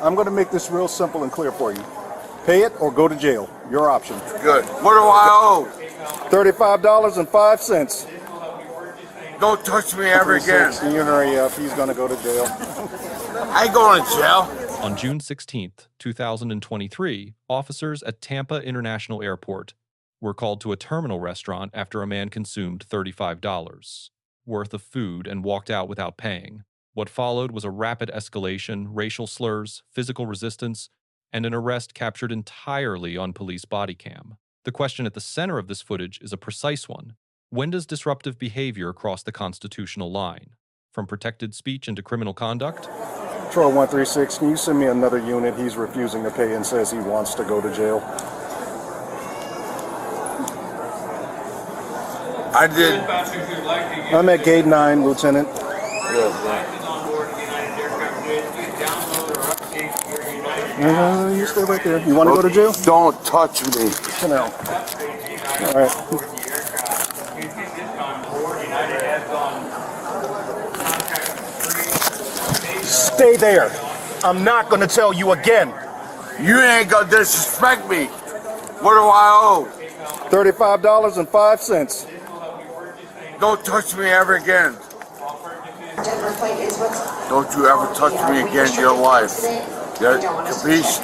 I'm going to make this real simple and clear for you. Pay it or go to jail. Your option. Good. What do I owe? $35.05. Don't touch me ever again. Can you hurry up? He's going to go to jail. I ain't going to jail. On June 16th, 2023, officers at Tampa International Airport were called to a terminal restaurant after a man consumed $35 worth of food and walked out without paying. What followed was a rapid escalation, racial slurs, physical resistance, and an arrest captured entirely on police body cam. The question at the center of this footage is a precise one. When does disruptive behavior cross the constitutional line? From protected speech into criminal conduct? Patrol 136, can you send me another unit? He's refusing to pay and says he wants to go to jail. I did. I'm at gate 9, Lieutenant. You stay right there. You want to go to jail? Don't touch me. No. All right. Stay there. I'm not going to tell you again. You ain't gonna disrespect me. What do I owe? $35.05. Don't touch me ever again. Don't you ever touch me again in your life. Yeah, capiche?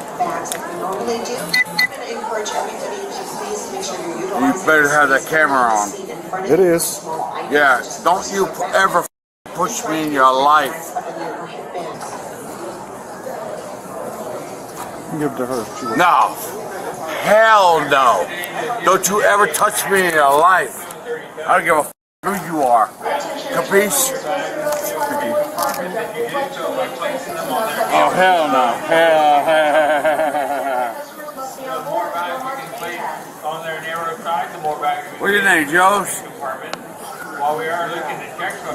You better have that camera on. It is. Yeah, don't you ever push me in your life. Give it to her. No. Hell no. Don't you ever touch me in your life. I don't give a who you are. Capiche? Oh, hell no. Hell. What's your name, Joe?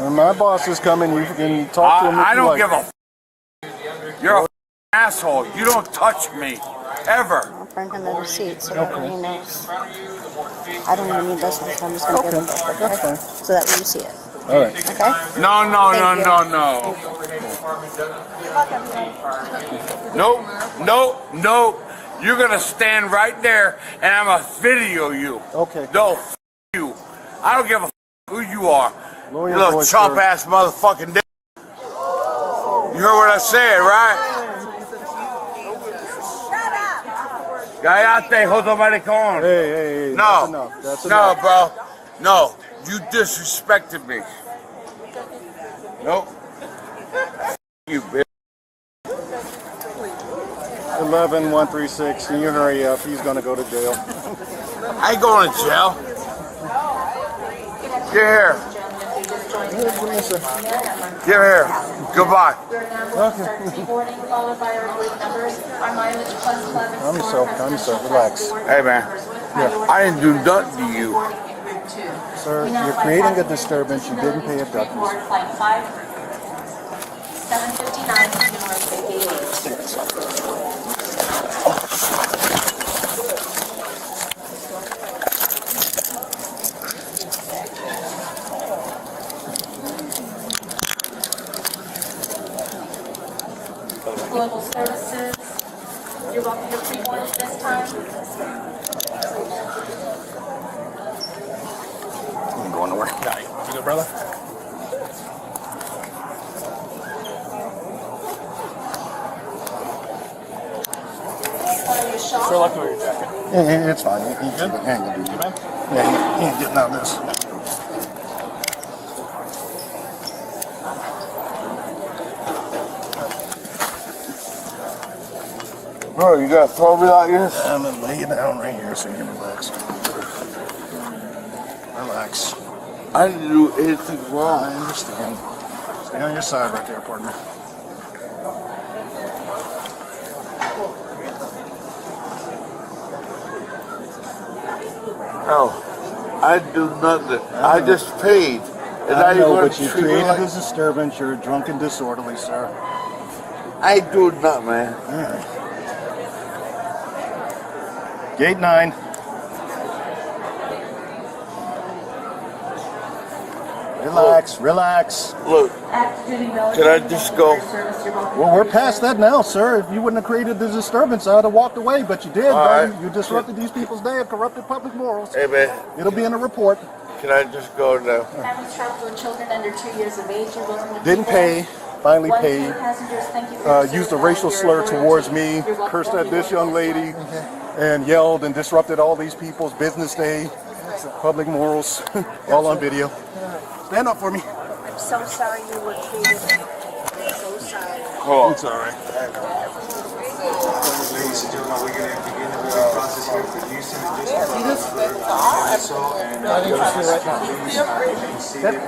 When my boss is coming, you can talk to him. I don't give a You're a asshole. You don't touch me. Ever. I'll bring him the receipt so that he knows. I don't even need this one, so I'm just going to give him this, okay? That's fine. So that way you see it. All right. Okay? No. Nope. You're going to stand right there and I'm going to video you. Okay. No, you. I don't give a who you are. Lower You your little voice, chump sir. ass motherfucking dick. You heard what I said, right? Cállate, joder, maricón. Hey. No. That's enough. That's No, enough. bro. No. You disrespected me. Nope. You bitch. 11136. Can you hurry up? He's going to go to jail. I ain't going to jail. Get here. Get here. Goodbye. Calm yourself. Relax. Hey, man. I didn't do nothing to you. Sir, you're creating a disturbance. You didn't pay abductors. 759 Global Services. You're welcome to pre-board at this time. You ain't going nowhere. You good, brother? Feel like your jacket. Yeah, it's fine. He ain't gonna do it. Yeah, he ain't getting out of this. Bro, you got to throw me like this? I'm gonna lay you down right here so you can relax. Relax. I didn't do anything I wrong. understand. Stay on your side right there, partner. No. I didn't do nothing. I just paid. And I now know, you're but you treat me created like- this disturbance. You're drunk and disorderly, sir. I ain't doing nothing, man. All right. Gate 9. Relax, relax. Look, can I just go? Well, we're past that now, sir. If you wouldn't have created the disturbance, I'd have walked away, but you did, buddy. right. You disrupted these people's day and corrupted public morals. Hey, man, It'll be in the report. can I just go now? Families travel with children under 2 years of age. You're welcome to Didn't keep pay, them. finally One paid. passengers, thank you for your Used a service. racial Your slur loyalty. towards me, You're welcome. cursed at this young lady, and yelled and disrupted all these people's business day, public morals, all on video. Stand up for me. I'm so sorry you were treated. I'm so sorry. Hold on. It's all right. Ladies and gentlemen, we're going to begin the moving process here for Houston and District. I didn't see right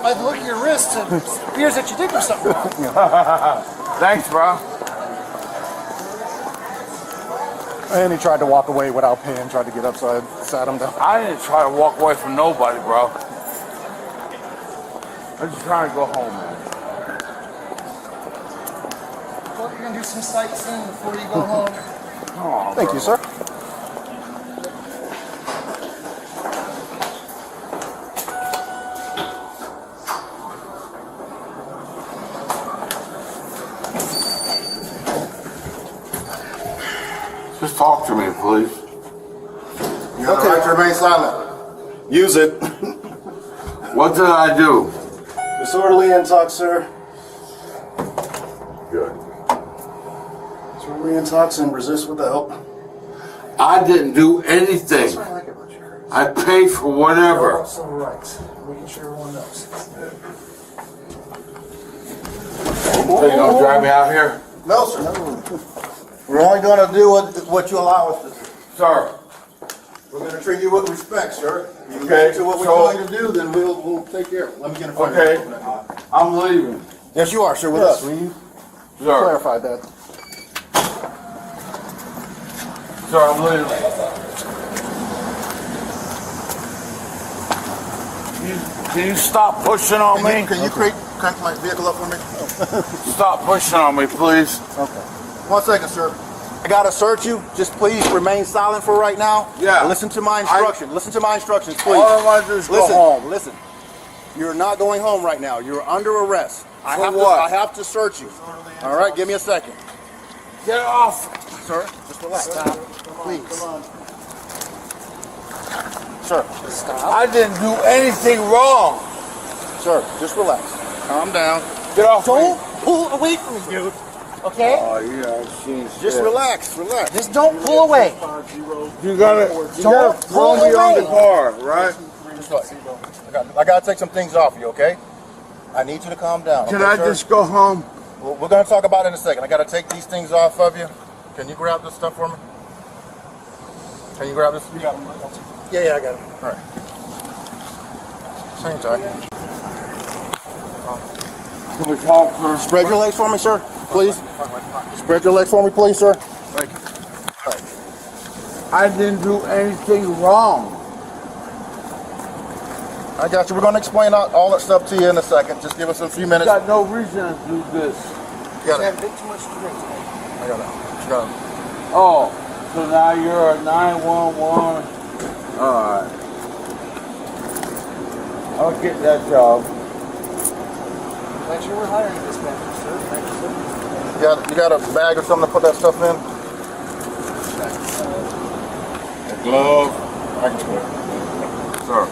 By the look at your wrist, it appears that you did do something wrong. Thanks, bro. And he tried to walk away without paying, tried to get upside, sat him down. I didn't try to walk away from nobody, bro. I'm just trying to go home, man. Well, you're going to do some sightseeing before you go home. Oh, Thank you, sir. just talk to me, please. You have the right to remain silent. Use it. What did I do? Disorderly in talk, sir. Good. Disorderly in talks and resist with the help. I didn't do anything. That's what I like about your I paid for whatever. civil rights. Making sure everyone knows. So you gonna drive me out here? No, sir. We're only going to do what you allow us to do. Sir. We're going to treat you with respect, sir. You Okay, get to what we're so- trying to do, then we'll take care of it. Let me get in front Okay. of you. I'm leaving. Yes, you are, sir, with Yes, us. we Sir. clarified that. Sir, I'm leaving. Can you stop pushing on me? Can you crank my vehicle up for me? Stop pushing on me, please. Okay. 1 second, sir. I gotta search you. Just please remain silent for right now. Yeah. And listen to my instruction. Listen to my instructions, please. All I want to do is go Listen. home. Listen. You're not going home right now. You're under arrest. I For have what? I have to search you. All right. Give me a second, Get off. sir. Just relax. Stop, please. Sir. Stop. I didn't do anything wrong. Sir, just relax. Calm down. Get off Don't me. pull away from me, dude. Okay? Oh, yeah, she's Just relax. Relax. Just don't pull away. You gotta Don't throw pull me on the away. car, right? Just relax. I gotta take some things off you, okay? I need you to calm down. Can okay, I sir? just go home? We're gonna talk about it in a second. I gotta take these things off of you. Can you grab this stuff for me? Can you grab this? You got it. Yeah, I got it. All right. Same time. Can we talk, sir? Spread your legs for me, sir, please. Spread your legs for me, please, sir. I didn't do anything wrong. I got you. We're gonna explain all that stuff to you in a second. Just give us a few You minutes. got no reason to do this. You got it. Had a bit too much to drink. I got it. You got it. Oh, so now you're a 911. Alright. I'll get that job. Glad you were hiring this man, sir. Thank you, sir. You got a bag or something to put that stuff in? A glove. Sir,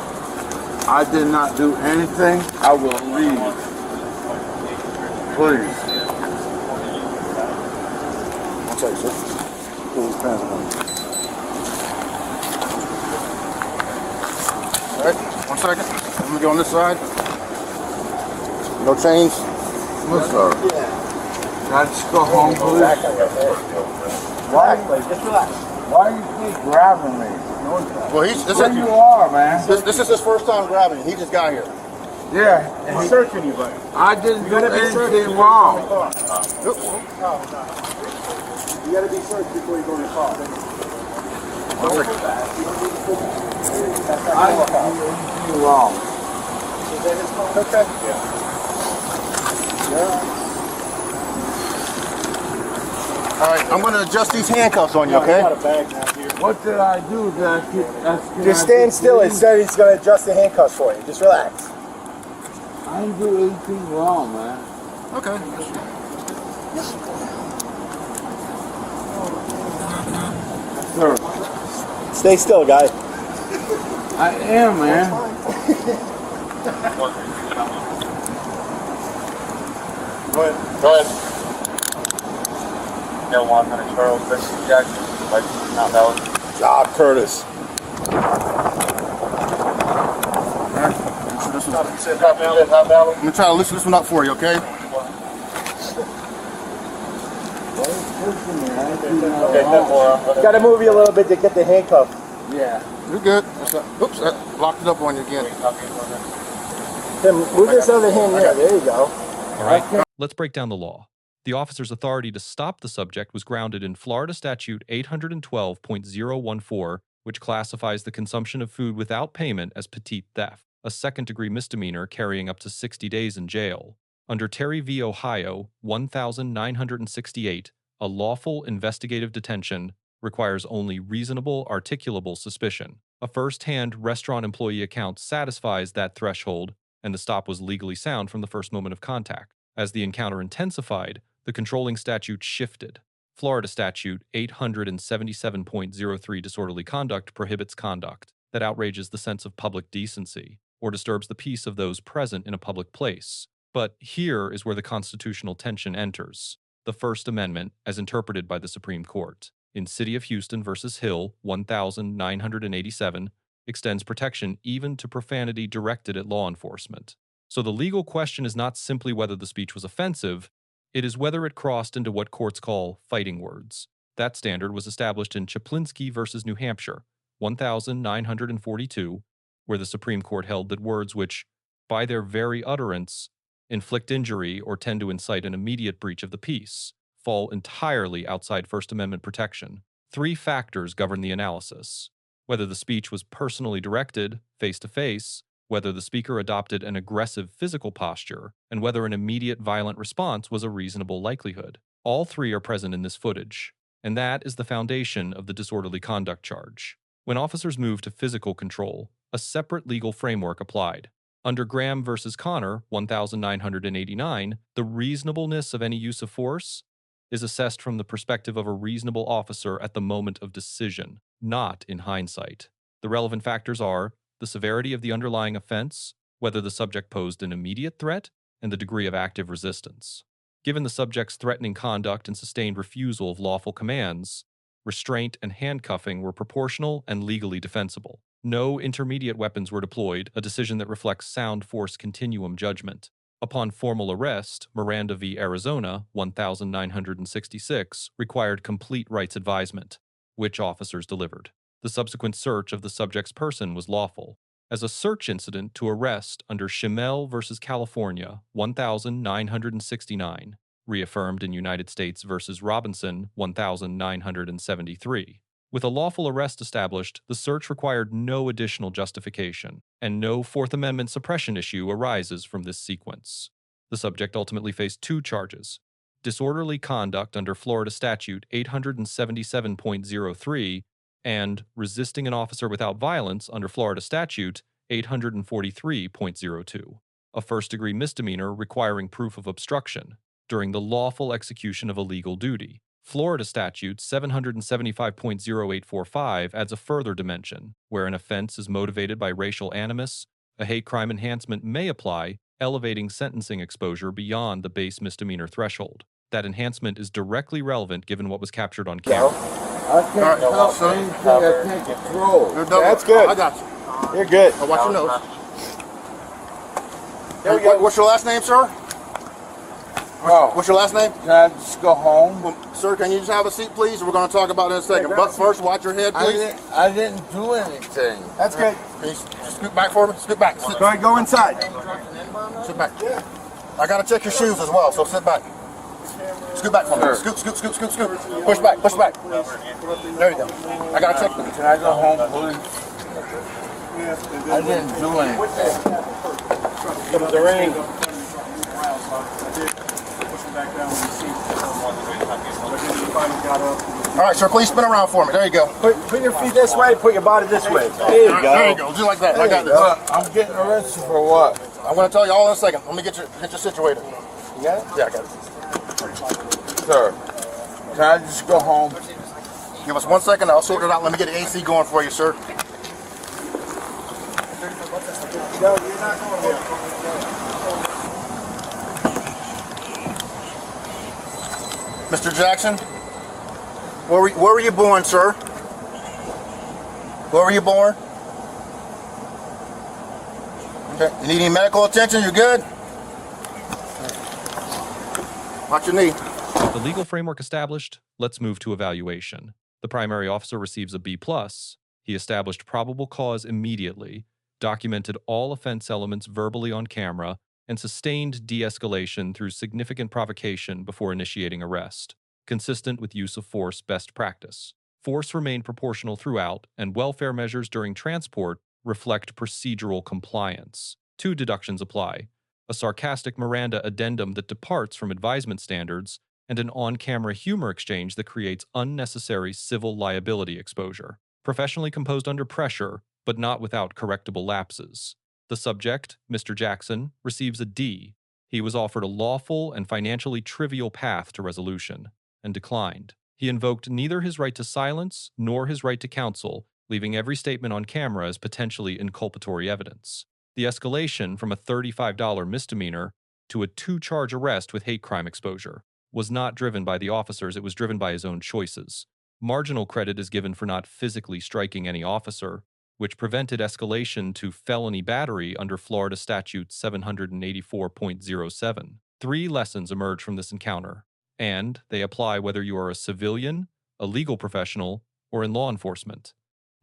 I did not do anything. I will leave. Please. I'll tell you, sir. Pull these pants on. All right, 1 second. Let me go on this side. No chains. Look, sir. Can I just go home, please? Why you keep grabbing me? Well, Where you are, man? this is his first time grabbing. He just got here. Yeah. He's searching you, buddy. I didn't do anything wrong. You gotta be searched before you go in the car. 1 second. I didn't do anything wrong. Okay. All right, I'm gonna adjust these handcuffs on you, okay? I got a bag now here. What did I do? Did I keep... Just stand still. It said he's going to adjust the handcuffs for you. Just relax. I didn't do anything wrong, man. Okay. Sir, Stay still, guy. I am, man. Go ahead. Go ahead. No 100 Charles Benson Jackson, license not valid. Job, Curtis. I'm gonna try to listen this one up for you, okay? Got to move you a little bit to get the handcuff. Yeah. You're good. Oops, I locked it up on you again. Tim, move this other hand there. There you go. All right, let's break down the law. The officer's authority to stop the subject was grounded in Florida Statute 812.014, which classifies the consumption of food without payment as petit theft, a second-degree misdemeanor carrying up to 60 days in jail. Under Terry v. Ohio 1968, a lawful investigative detention requires only reasonable articulable suspicion. A first-hand restaurant employee account satisfies that threshold, and the stop was legally sound from the first moment of contact. As the encounter intensified, the controlling statute shifted. Florida Statute 877.03 disorderly conduct prohibits conduct that outrages the sense of public decency or disturbs the peace of those present in a public place. But here is where the constitutional tension enters. The First Amendment, as interpreted by the Supreme Court, in City of Houston v. Hill 1987, extends protection even to profanity directed at law enforcement. So the legal question is not simply whether the speech was offensive, it is whether it crossed into what courts call fighting words. That standard was established in Chaplinsky v. New Hampshire, 1942, where the Supreme Court held that words which, by their very utterance, inflict injury or tend to incite an immediate breach of the peace, fall entirely outside First Amendment protection. 3 factors govern the analysis: whether the speech was personally directed, face-to-face, whether the speaker adopted an aggressive physical posture, and whether an immediate violent response was a reasonable likelihood. All 3 are present in this footage, and that is the foundation of the disorderly conduct charge. When officers moved to physical control, a separate legal framework applied. Under Graham v. Connor, 1989, the reasonableness of any use of force is assessed from the perspective of a reasonable officer at the moment of decision, not in hindsight. The relevant factors are the severity of the underlying offense, whether the subject posed an immediate threat, and the degree of active resistance. Given the subject's threatening conduct and sustained refusal of lawful commands, restraint and handcuffing were proportional and legally defensible. No intermediate weapons were deployed, a decision that reflects sound force continuum judgment. Upon formal arrest, Miranda v. Arizona, 1966, required complete rights advisement, which officers delivered. The subsequent search of the subject's person was lawful. As a search incident to arrest under Schimmel v. California, 1969, reaffirmed in United States v. Robinson, 1973. With a lawful arrest established, the search required no additional justification, and no Fourth Amendment suppression issue arises from this sequence. The subject ultimately faced 2 charges: disorderly conduct under Florida Statute 877.03 and resisting an officer without violence under Florida Statute 843.02, a first-degree misdemeanor requiring proof of obstruction during the lawful execution of a legal duty. Florida Statute 775.0845 adds a further dimension, where an offense is motivated by racial animus. A hate crime enhancement may apply, elevating sentencing exposure beyond the base misdemeanor threshold. That enhancement is directly relevant given what was captured on camera. I can't help anything. I can't control. That's good. I got you. You're good. Now watch your nose. There we go. What's your last name, sir? Oh, What's your last name? can I just go home? Well, sir, can you just have a seat, please? We're going to talk about it in a second. But first, watch your head, please. I didn't do anything. That's good. Can you scoot back for me? Scoot back. Sit, Go ahead, go inside. sit back. I got to check your shoes as well, so sit back. Scoot back for me. Sure. Scoot, scoot, scoot, scoot, scoot. Push back, push back. There you go. I got to check them. Can I go home, please? I didn't do anything. The ring. Back down when you see. Finally got up. All right, sir, please spin around for me. There you go. Put your feet this way, put your body this way. There you go. There you go, just like that. I got this. I'm getting arrested for what? I'm going to tell you all in a second. Let me get you situated. You got it? Yeah, I got it. Sir, can I just go home? Give us 1 second. I'll sort it out. Let me get the AC going for you, sir. No, you're not going there. Mr. Jackson, where were you born, sir? Where were you born? Okay. You need any medical attention? You good? Watch your knee. The legal framework established, let's move to evaluation. The primary officer receives a B+. He established probable cause immediately, documented all offense elements verbally on camera, and sustained de-escalation through significant provocation before initiating arrest, consistent with use of force best practice. Force remained proportional throughout, and welfare measures during transport reflect procedural compliance. 2 deductions apply: a sarcastic Miranda addendum that departs from advisement standards, and an on-camera humor exchange that creates unnecessary civil liability exposure. Professionally composed under pressure, but not without correctable lapses. The subject, Mr. Jackson, receives a D. He was offered a lawful and financially trivial path to resolution, and declined. He invoked neither his right to silence nor his right to counsel, leaving every statement on camera as potentially inculpatory evidence. The escalation from a $35 misdemeanor to a 2-charge arrest with hate crime exposure was not driven by the officers, it was driven by his own choices. Marginal credit is given for not physically striking any officer, which prevented escalation to felony battery under Florida Statute 784.07. 3 lessons emerge from this encounter, and they apply whether you are a civilian, a legal professional, or in law enforcement.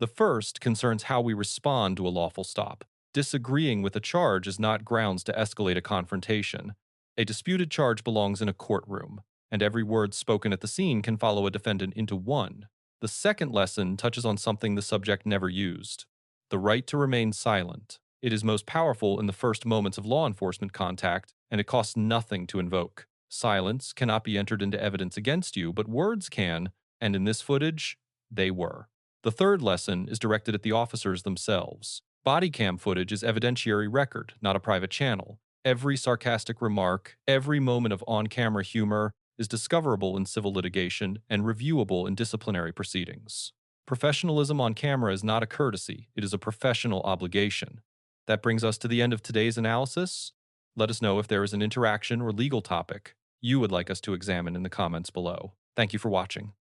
The first concerns how we respond to a lawful stop. Disagreeing with a charge is not grounds to escalate a confrontation. A disputed charge belongs in a courtroom, and every word spoken at the scene can follow a defendant into one. The second lesson touches on something the subject never used: the right to remain silent. It is most powerful in the first moments of law enforcement contact, and it costs nothing to invoke. Silence cannot be entered into evidence against you, but words can, and in this footage, they were. The third lesson is directed at the officers themselves. Bodycam footage is evidentiary record, not a private channel. Every sarcastic remark, every moment of on-camera humor is discoverable in civil litigation and reviewable in disciplinary proceedings. Professionalism on camera is not a courtesy, it is a professional obligation. That brings us to the end of today's analysis. Let us know if there is an interaction or legal topic you would like us to examine in the comments below. Thank you for watching.